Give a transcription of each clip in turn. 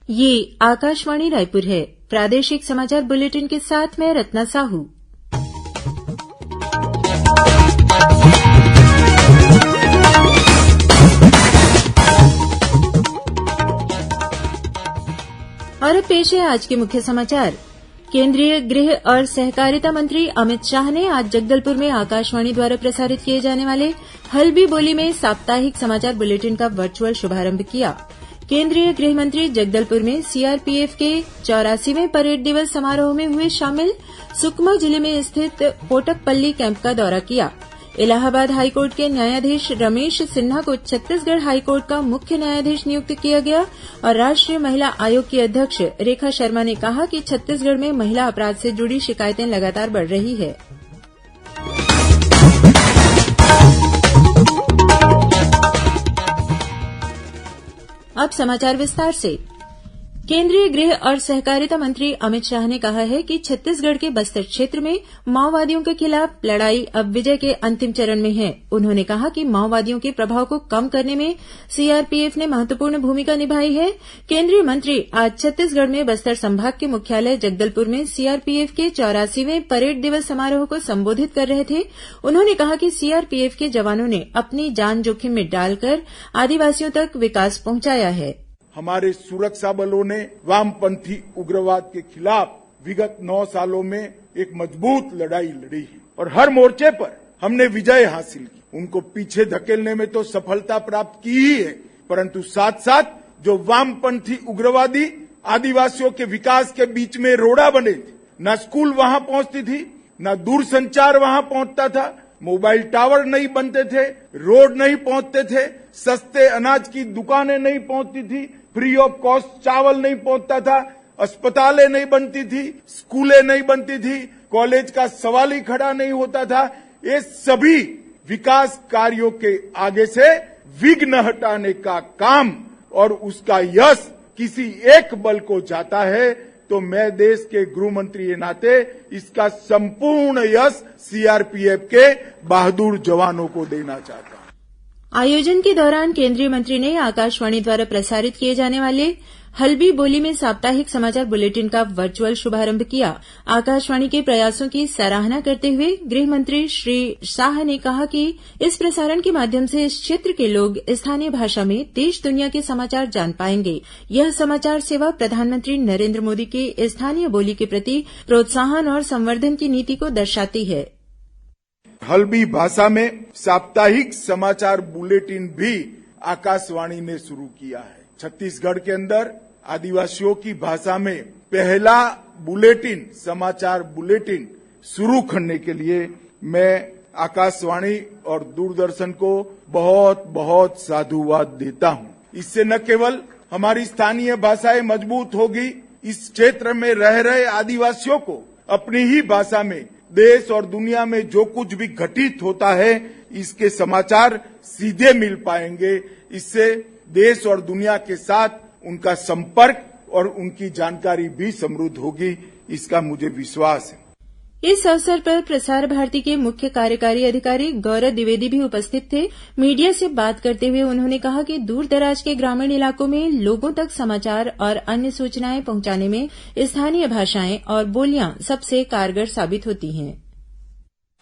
ये आकाशवाणी रायपुर है। प्रादेशिक समाचार बुलेटिन के साथ मैं रत्ना साहू। और अब पेश है आज के मुख्य समाचार। केंद्रीय गृह और सहकारिता मंत्री अमित शाह ने आज जगदलपुर में आकाशवाणी द्वारा प्रसारित किए जाने वाले हल्बी बोली में साप्ताहिक समाचार बुलेटिन का वर्चुअल शुभारंभ किया। केंद्रीय गृह मंत्री जगदलपुर में सीआरपीएफ के 84वें परेड दिवस समारोह में हुए शामिल। सुकमा जिले में स्थित पोटकपल्ली कैंप का दौरा किया। इलाहाबाद हाईकोर्ट के न्यायाधीश रमेश सिन्हा को छत्तीसगढ़ हाईकोर्ट का मुख्य न्यायाधीश नियुक्त किया गया। और राष्ट्रीय महिला आयोग की अध्यक्ष रेखा शर्मा ने कहा कि छत्तीसगढ़ में महिला अपराध से जुड़ी शिकायतें लगातार बढ़ रही है। अब समाचार विस्तार से। केंद्रीय गृह और सहकारिता मंत्री अमित शाह ने कहा है कि छत्तीसगढ़ के बस्तर क्षेत्र में माओवादियों के खिलाफ लड़ाई अब विजय के अंतिम चरण में है। उन्होंने कहा कि माओवादियों के प्रभाव को कम करने में सीआरपीएफ ने महत्वपूर्ण भूमिका निभाई है। केंद्रीय मंत्री आज छत्तीसगढ़ में बस्तर संभाग के मुख्यालय जगदलपुर में सीआरपीएफ के 84वें परेड दिवस समारोह को संबोधित कर रहे थे। उन्होंने कहा कि सीआरपीएफ के जवानों ने अपनी जान जोखिम में डालकर आदिवासियों तक विकास पहुंचाया है। हमारे सुरक्षा बलों ने वामपंथी उग्रवाद के खिलाफ विगत 9 सालों में एक मजबूत लड़ाई लड़ी है और हर मोर्चे पर हमने विजय हासिल की। उनको पीछे धकेलने में तो सफलता प्राप्त की ही है, परंतु साथ साथ जो वामपंथी उग्रवादी आदिवासियों के विकास के बीच में रोड़ा बने थे, न स्कूल वहां पहुंचती थी, न दूरसंचार वहां पहुंचता था, मोबाइल टावर नहीं बनते थे, रोड नहीं पहुंचते थे, सस्ते अनाज की दुकानें नहीं पहुंचती थी, फ्री ऑफ कॉस्ट चावल नहीं पहुंचता था, अस्पतालें नहीं बनती थी, स्कूलें नहीं बनती थी, कॉलेज का सवाल ही खड़ा नहीं होता था। ये सभी विकास कार्यों के आगे से विघ्न हटाने का काम और उसका यश किसी एक बल को जाता है, तो मैं देश के गृह मंत्री के नाते इसका संपूर्ण यश सीआरपीएफ के बहादुर जवानों को देना चाहता हूं। आयोजन के दौरान केंद्रीय मंत्री ने आकाशवाणी द्वारा प्रसारित किए जाने वाले हल्बी बोली में साप्ताहिक समाचार बुलेटिन का वर्चुअल शुभारंभ किया। आकाशवाणी के प्रयासों की सराहना करते हुए गृह मंत्री श्री शाह ने कहा कि इस प्रसारण के माध्यम से इस क्षेत्र के लोग स्थानीय भाषा में देश दुनिया के समाचार जान पाएंगे। यह समाचार सेवा प्रधानमंत्री नरेंद्र मोदी की स्थानीय बोली के प्रति प्रोत्साहन और संवर्धन की नीति को दर्शाती है। हल्बी भाषा में साप्ताहिक समाचार बुलेटिन भी आकाशवाणी ने शुरू किया है। छत्तीसगढ़ के अंदर आदिवासियों की भाषा में पहला बुलेटिन, समाचार बुलेटिन शुरू करने के लिए मैं आकाशवाणी और दूरदर्शन को बहुत बहुत साधुवाद देता हूं। इससे न केवल हमारी स्थानीय भाषाएं मजबूत होगी, इस क्षेत्र में रह रहे आदिवासियों को अपनी ही भाषा में देश और दुनिया में जो कुछ भी घटित होता है, इसके समाचार सीधे मिल पाएंगे। इससे देश और दुनिया के साथ उनका संपर्क और उनकी जानकारी भी समृद्ध होगी, इसका मुझे विश्वास है। इस अवसर पर प्रसार भारती के मुख्य कार्यकारी अधिकारी गौरव द्विवेदी भी उपस्थित थे। मीडिया से बात करते हुए उन्होंने कहा कि दूर दराज के ग्रामीण इलाकों में लोगों तक समाचार और अन्य सूचनाएं पहुंचाने में स्थानीय भाषाएं और बोलियां सबसे कारगर साबित होती हैं।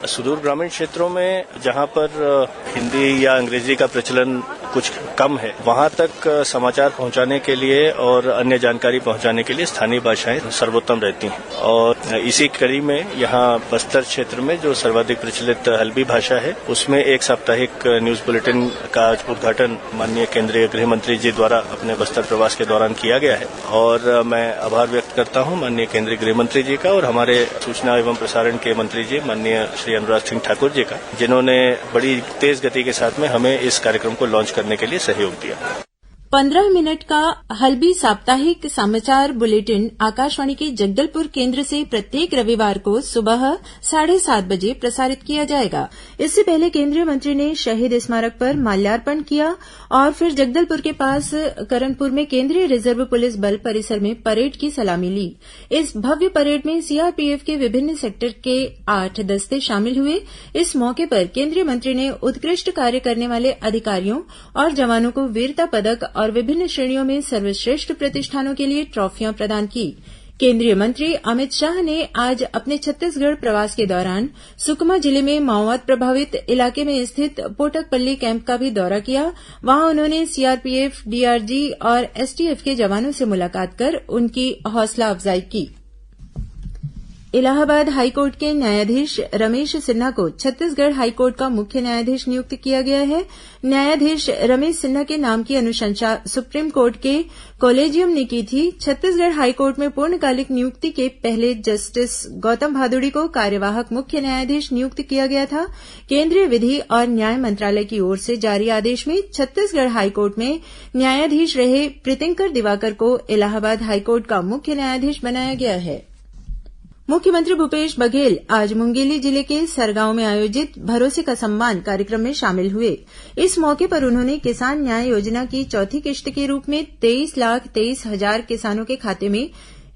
सुदूर ग्रामीण क्षेत्रों में जहां पर हिंदी या अंग्रेजी का प्रचलन कुछ कम है, वहां तक समाचार पहुंचाने के लिए और अन्य जानकारी पहुंचाने के लिए स्थानीय भाषाएं सर्वोत्तम रहती हैं। और इसी कड़ी में यहां बस्तर क्षेत्र में जो सर्वाधिक प्रचलित हल्बी भाषा है, उसमें एक साप्ताहिक न्यूज बुलेटिन का उद्घाटन माननीय केंद्रीय गृह मंत्री जी द्वारा अपने बस्तर प्रवास के दौरान किया गया है। और मैं आभार व्यक्त करता हूं माननीय केंद्रीय गृह मंत्री जी का और हमारे सूचना एवं प्रसारण के मंत्री जी माननीय श्री अनुराग सिंह ठाकुर जी का, जिन्होंने बड़ी तेज गति के साथ में हमें इस कार्यक्रम को लॉन्च करने के लिए सहयोग दिया। 15 मिनट का हल्बी साप्ताहिक समाचार बुलेटिन आकाशवाणी के जगदलपुर केंद्र से प्रत्येक रविवार को सुबह 7:30 बजे प्रसारित किया जाएगा। इससे पहले केंद्रीय मंत्री ने शहीद स्मारक पर माल्यार्पण किया और फिर जगदलपुर के पास करनपुर में केंद्रीय रिजर्व पुलिस बल परिसर में परेड की सलामी ली। इस भव्य परेड में सीआरपीएफ के विभिन्न सेक्टर के 8 दस्ते शामिल हुए। इस मौके पर केंद्रीय मंत्री ने उत्कृष्ट कार्य करने वाले अधिकारियों और जवानों को वीरता पदक और विभिन्न श्रेणियों में सर्वश्रेष्ठ प्रतिष्ठानों के लिए ट्रॉफियां प्रदान की। केंद्रीय मंत्री अमित शाह ने आज अपने छत्तीसगढ़ प्रवास के दौरान सुकमा जिले में माओवाद प्रभावित इलाके में स्थित पोटकपल्ली कैंप का भी दौरा किया। वहां उन्होंने सीआरपीएफ, डीआरजी और एसटीएफ के जवानों से मुलाकात कर उनकी हौसला अफजाई की। इलाहाबाद हाईकोर्ट के न्यायाधीश रमेश सिन्हा को छत्तीसगढ़ हाईकोर्ट का मुख्य न्यायाधीश नियुक्त किया गया है। न्यायाधीश रमेश सिन्हा के नाम की अनुशंसा सुप्रीम कोर्ट के कॉलेजियम ने की थी। छत्तीसगढ़ हाईकोर्ट में पूर्णकालिक नियुक्ति के पहले जस्टिस गौतम भादुड़ी को कार्यवाहक मुख्य न्यायाधीश नियुक्त किया गया था। केंद्रीय विधि और न्याय मंत्रालय की ओर से जारी आदेश में छत्तीसगढ़ हाईकोर्ट में न्यायाधीश रहे प्रीतिंकर दिवाकर को इलाहाबाद हाईकोर्ट का मुख्य न्यायाधीश बनाया गया है। मुख्यमंत्री भूपेश बघेल आज मुंगेली जिले के सरगांव में आयोजित भरोसे का सम्मान कार्यक्रम में शामिल हुए। इस मौके पर उन्होंने किसान न्याय योजना की चौथी किश्त के रूप में 23,23,000 किसानों के खाते में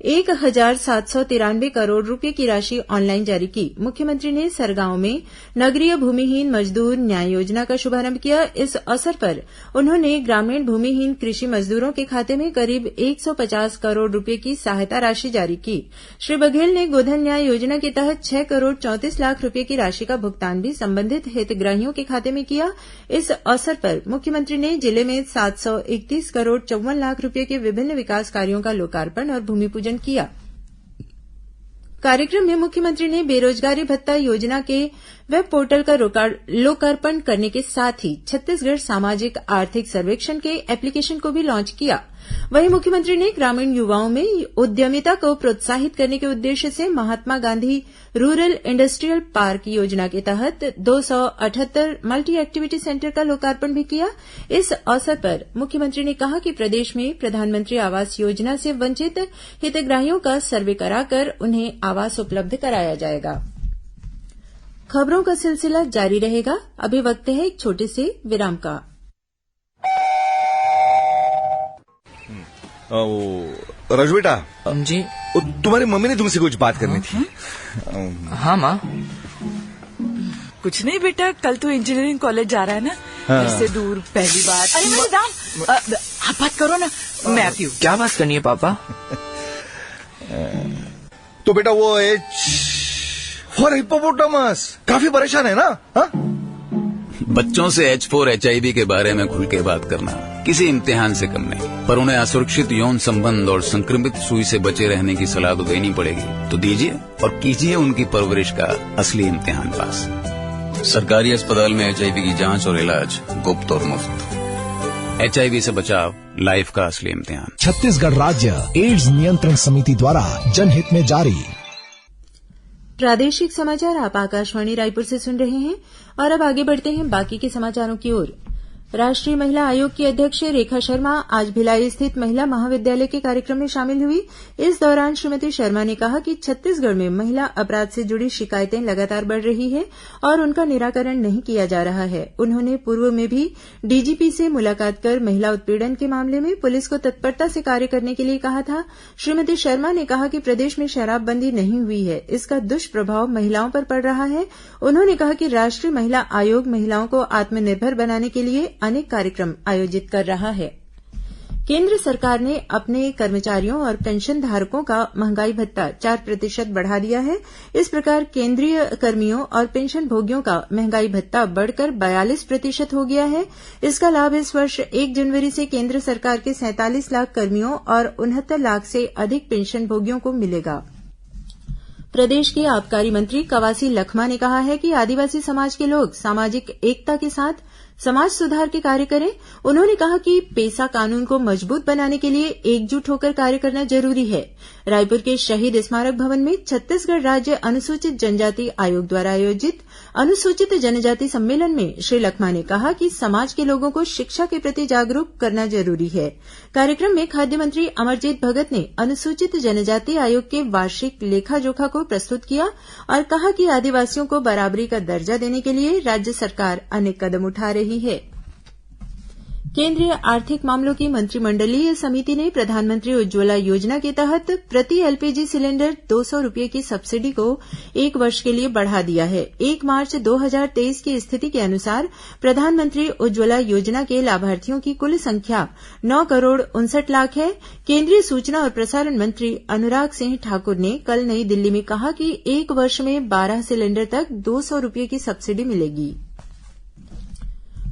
1,793 करोड़ रूपये की राशि ऑनलाइन जारी की। मुख्यमंत्री ने सरगांव में नगरीय भूमिहीन मजदूर न्याय योजना का शुभारंभ किया। इस अवसर पर उन्होंने ग्रामीण भूमिहीन कृषि मजदूरों के खाते में करीब 150 करोड़ रूपये की सहायता राशि जारी की। श्री बघेल ने गोधन न्याय योजना के तहत 6 करोड़ 34 लाख रूपये की राशि का भुगतान भी संबंधित हितग्राहियों के खाते में किया। इस अवसर पर मुख्यमंत्री ने जिले में 731 करोड़ 54 लाख रूपये के विभिन्न विकास कार्यों का लोकार्पण और भूमिपूजन किया। कार्यक्रम में मुख्यमंत्री ने बेरोजगारी भत्ता योजना के वेब पोर्टल का लोकार्पण करने के साथ ही छत्तीसगढ़ सामाजिक आर्थिक सर्वेक्षण के एप्लीकेशन को भी लॉन्च किया। वहीं मुख्यमंत्री ने ग्रामीण युवाओं में उद्यमिता को प्रोत्साहित करने के उद्देश्य से Mahatma Gandhi rural industrial park योजना के तहत 278 मल्टी एक्टिविटी सेंटर का लोकार्पण भी किया। इस अवसर पर मुख्यमंत्री ने कहा कि प्रदेश में प्रधानमंत्री आवास योजना से वंचित हितग्राहियों का सर्वे कराकर उन्हें आवास उपलब्ध कराया जाएगा। खबरों का सिलसिला जारी रहेगा। अभी वक्त है एक छोटे से विराम का। राजू बेटा जी, तुम्हारी मम्मी ने तुमसे कुछ बात करनी थी। हाँ माँ। कुछ नहीं बेटा, कल तो इंजीनियरिंग कॉलेज जा रहा है ना, घर से दूर, पहली बार। अरे राम, आप बात करो ना, मैं आती हूँ। क्या बात करनी है पापा? तो बेटा वो फॉर हिप्पोपोटामस काफी परेशान है ना? हा? बच्चों से H4 HIV के बारे में खुल के बात करना किसी इम्तिहान से कम नहीं, पर उन्हें असुरक्षित यौन संबंध और संक्रमित सुई से बचे रहने की सलाह तो देनी पड़ेगी। तो दीजिए और कीजिए उनकी परवरिश का असली इम्तिहान पास। सरकारी अस्पताल में HIV की जांच और इलाज गुप्त और मुफ्त। HIV से बचाव लाइफ का असली इम्तिहान। छत्तीसगढ़ राज्य एड्स नियंत्रण समिति द्वारा जनहित में जारी। प्रादेशिक समाचार आप आकाशवाणी रायपुर से सुन रहे हैं और अब आगे बढ़ते हैं बाकी के समाचारों की ओर। राष्ट्रीय महिला आयोग की अध्यक्ष रेखा शर्मा आज भिलाई स्थित महिला महाविद्यालय के कार्यक्रम में शामिल हुई। इस दौरान श्रीमती शर्मा ने कहा कि छत्तीसगढ़ में महिला अपराध से जुड़ी शिकायतें लगातार बढ़ रही है और उनका निराकरण नहीं किया जा रहा है। उन्होंने पूर्व में भी डीजीपी से मुलाकात कर महिला उत्पीड़न के मामले में पुलिस को तत्परता से कार्य करने के लिए कहा था। श्रीमती शर्मा ने कहा कि प्रदेश में शराबबंदी नहीं हुई है, इसका दुष्प्रभाव महिलाओं पर पड़ रहा है। उन्होंने कहा कि राष्ट्रीय महिला आयोग महिलाओं को आत्मनिर्भर बनाने के लिए अनेक कार्यक्रम आयोजित कर रहा है। केंद्र सरकार ने अपने कर्मचारियों और पेंशन धारकों का महंगाई भत्ता 4% बढ़ा दिया है। इस प्रकार केंद्रीय कर्मियों और पेंशन भोगियों का महंगाई भत्ता बढ़कर 42% हो गया है। इसका लाभ इस वर्ष 1 जनवरी से केंद्र सरकार के 47 लाख कर्मियों और 69 लाख से अधिक पेंशन भोगियों को मिलेगा। प्रदेश के आबकारी मंत्री कवासी लखमा ने कहा है कि आदिवासी समाज के लोग सामाजिक एकता के साथ समाज सुधार के कार्य करें। उन्होंने कहा कि पेसा कानून को मजबूत बनाने के लिए एकजुट होकर कार्य करना जरूरी है। रायपुर के शहीद स्मारक भवन में छत्तीसगढ़ राज्य अनुसूचित जनजाति आयोग द्वारा आयोजित अनुसूचित जनजाति सम्मेलन में श्री लखमा ने कहा कि समाज के लोगों को शिक्षा के प्रति जागरूक करना जरूरी है। कार्यक्रम में खाद्य मंत्री अमरजीत भगत ने अनुसूचित जनजाति आयोग के वार्षिक लेखा जोखा को प्रस्तुत किया और कहा कि आदिवासियों को बराबरी का दर्जा देने के लिए राज्य सरकार अनेक कदम उठा रही है। केंद्रीय आर्थिक मामलों की मंत्रिमंडलीय समिति ने प्रधानमंत्री उज्ज्वला योजना के तहत प्रति एलपीजी सिलेंडर 200 रूपये की सब्सिडी को 1 वर्ष के लिए बढ़ा दिया है। 1 मार्च 2023 की स्थिति के अनुसार प्रधानमंत्री उज्ज्वला योजना के लाभार्थियों की कुल संख्या 9,59,00,000 है। केंद्रीय सूचना और प्रसारण मंत्री अनुराग सिंह ठाकुर ने कल नई दिल्ली में कहा कि 1 वर्ष में 12 सिलेंडर तक 200 रूपये की सब्सिडी मिलेगी।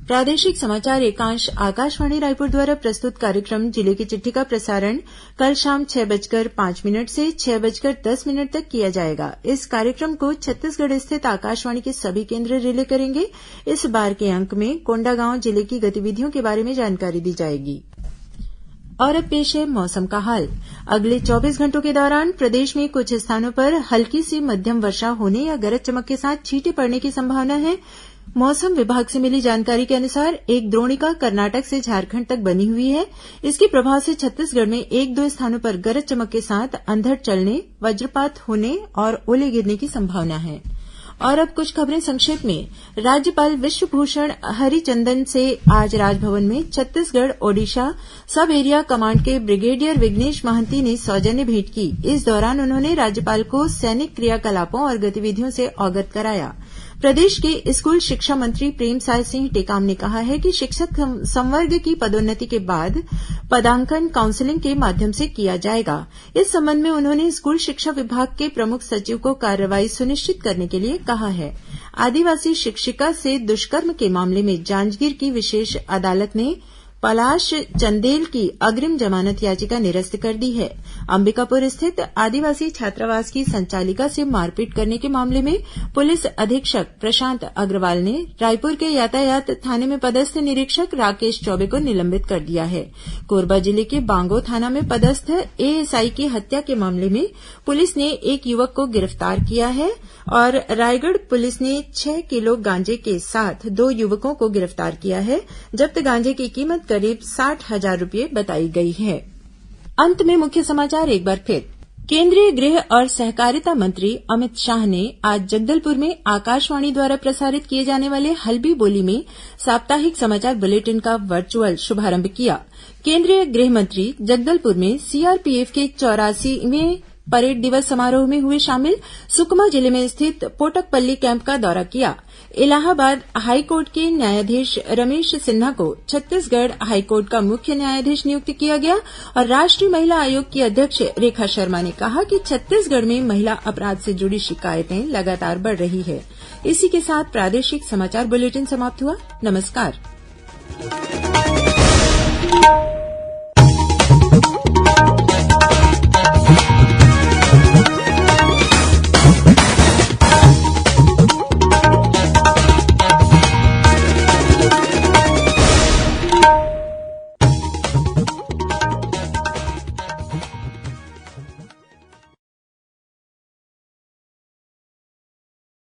प्रादेशिक समाचार एकांश आकाशवाणी रायपुर द्वारा प्रस्तुत कार्यक्रम जिले की चिट्ठी का प्रसारण कल शाम 6:05 से 6:10 तक किया जाएगा। इस कार्यक्रम को छत्तीसगढ़ स्थित आकाशवाणी के सभी केंद्र रिले करेंगे। इस बार के अंक में कोंडागांव जिले की गतिविधियों के बारे में जानकारी दी जाएगी। और अब पेश है मौसम का हाल। अगले 24 घंटों के दौरान प्रदेश में कुछ स्थानों पर हल्की से मध्यम वर्षा होने या गरज चमक के साथ छींटे पड़ने की संभावना है। मौसम विभाग से मिली जानकारी के अनुसार एक द्रोणिका कर्नाटक से झारखंड तक बनी हुई है। इसके प्रभाव से छत्तीसगढ़ में 1-2 स्थानों पर गरज चमक के साथ अंधड़ चलने, वज्रपात होने और ओले गिरने की संभावना है। और अब कुछ खबरें संक्षेप में। राज्यपाल विश्वभूषण हरिचंदन से आज राजभवन में छत्तीसगढ़ ओडिशा सब एरिया कमांड के ब्रिगेडियर विघ्नेश महंती ने सौजन्य भेंट की। इस दौरान उन्होंने राज्यपाल को सैनिक क्रियाकलापों और गतिविधियों से अवगत कराया। प्रदेश के स्कूल शिक्षा मंत्री प्रेमसाय सिंह टेकाम ने कहा है कि शिक्षक संवर्ग की पदोन्नति के बाद पदांकन काउंसिलिंग के माध्यम से किया जाएगा। इस संबंध में उन्होंने स्कूल शिक्षा विभाग के प्रमुख सचिव को कार्रवाई सुनिश्चित करने के लिए कहा है। आदिवासी शिक्षिका से दुष्कर्म के मामले में जांजगीर की विशेष अदालत ने पलाश चंदेल की अग्रिम जमानत याचिका निरस्त कर दी है। अंबिकापुर स्थित आदिवासी छात्रावास की संचालिका से मारपीट करने के मामले में पुलिस अधीक्षक प्रशांत अग्रवाल ने रायपुर के यातायात थाने में पदस्थ निरीक्षक राकेश चौबे को निलंबित कर दिया है। कोरबा जिले के बांगो थाना में पदस्थ एएसआई की हत्या के मामले में पुलिस ने एक युवक को गिरफ्तार किया है और रायगढ़ पुलिस ने 6 किलो गांजे के साथ 2 युवकों को गिरफ्तार किया है। जब्त गांजे की कीमत करीब 60,000 रूपये बताई गई है। अंत में मुख्य समाचार एक बार फिर। केंद्रीय गृह और सहकारिता मंत्री अमित शाह ने आज जगदलपुर में आकाशवाणी द्वारा प्रसारित किए जाने वाले हल्बी बोली में साप्ताहिक समाचार बुलेटिन का वर्चुअल शुभारंभ किया। केंद्रीय गृह मंत्री जगदलपुर में सीआरपीएफ के 84वें परेड दिवस समारोह में हुए शामिल। सुकमा जिले में स्थित पोटकपल्ली कैंप का दौरा किया। इलाहाबाद हाईकोर्ट के न्यायाधीश रमेश सिन्हा को छत्तीसगढ़ हाईकोर्ट का मुख्य न्यायाधीश नियुक्त किया गया। और राष्ट्रीय महिला आयोग की अध्यक्ष रेखा शर्मा ने कहा कि छत्तीसगढ़ में महिला अपराध से जुड़ी शिकायतें लगातार बढ़ रही है। इसी के साथ प्रादेशिक समाचार बुलेटिन समाप्त हुआ। नमस्कार।